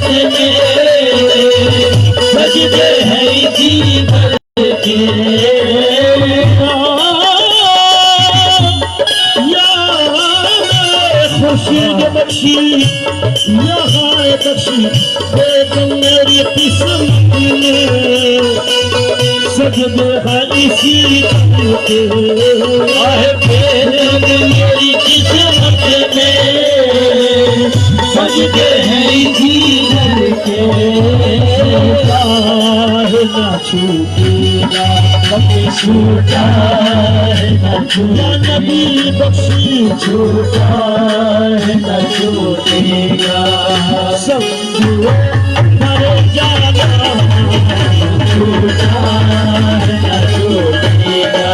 में सजदे हैं दीगर के खुर्शीद बख्शी यहाँ बख्शी बेगम मेरी किस्मत में सजदे हैं इसी के आए बेगम मेरी किस्मत में सजदे हैं इसी के ना छूटेगा कभी छूटा है ना छूटा नबी बख्शी छूटा है ना छूटेगा सब मरे जाना छूटा है ना छूटेगा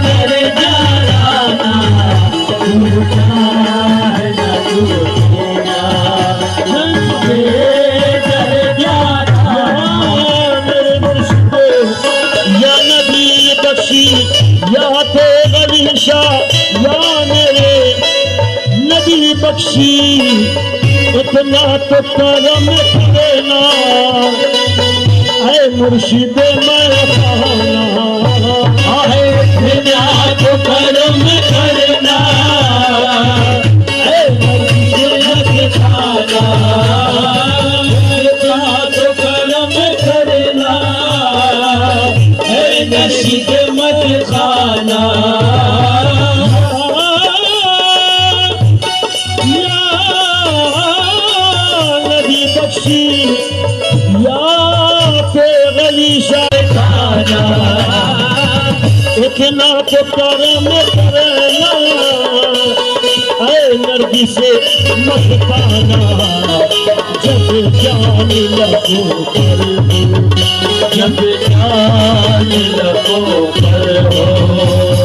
मरे जाना छूटा है ना छूटेगा या तो गलीशा या मेरे नबी बख्शी इतना तो करम करना ऐ मुर्शिद मैं खाना है इतना तो करम करना ऐ मुर्शिद खाना इतना तो करम करना ऐ नशीद मत खाना या नबी बख्शी या गली शायखाना इतना तो करम करना ऐ नरगी से मत खाना जब जान लगो कर जब जान लगो पर हो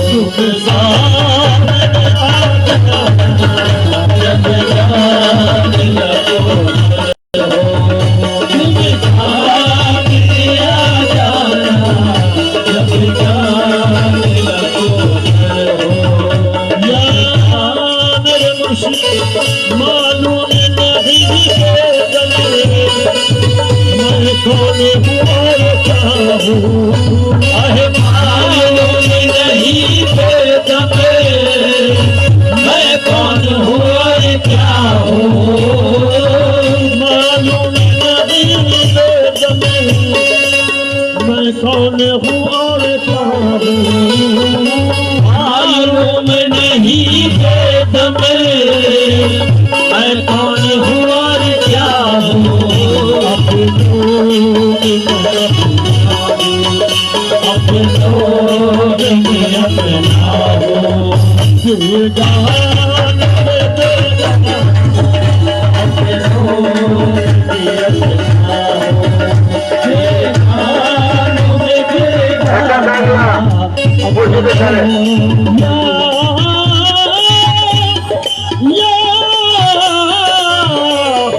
सुख सामने आ जब जान लगो पर हो तुम सामने आ जाना जब जान लगो पर हो या मेरे मुर्शिद मालूम नहीं है मैं कौन आहे मालूम नहीं बेदम मैं कौन हूँ और क्या हूँ मालूम नहीं बेदम मैं कौन हूँ और क्या हूँ मालूम नहीं बेदम मैं कौन हूँ और क्या हूँ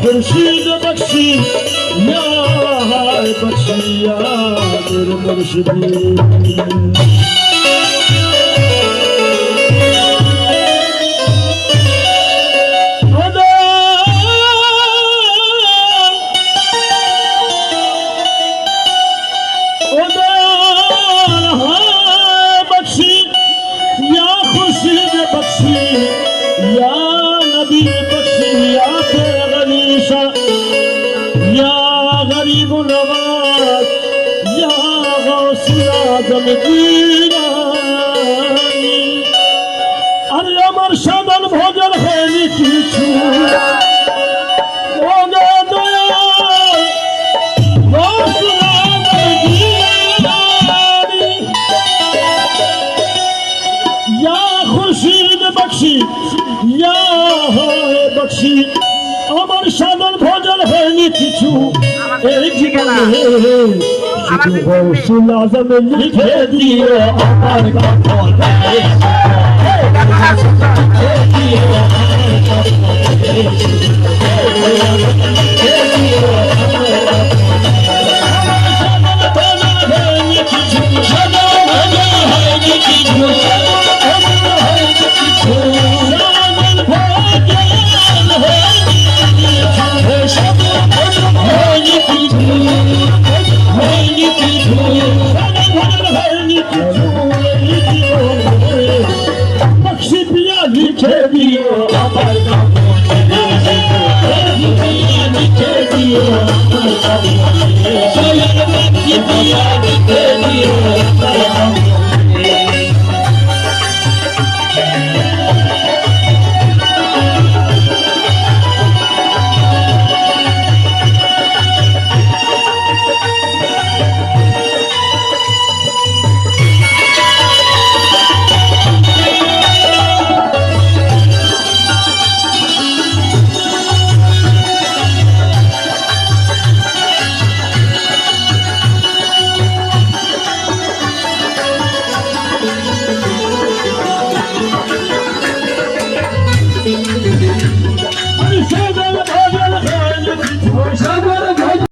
खुर्शीद बख्शी या बख्शिया मेरे मुर्शिदी अरे अमर सदन भोजन है किछु या खुर्शीद बख्शी या बख्शी अमर सदन भोजन है किछु एक सुलाजम लिखे दियो अमर का জগৎ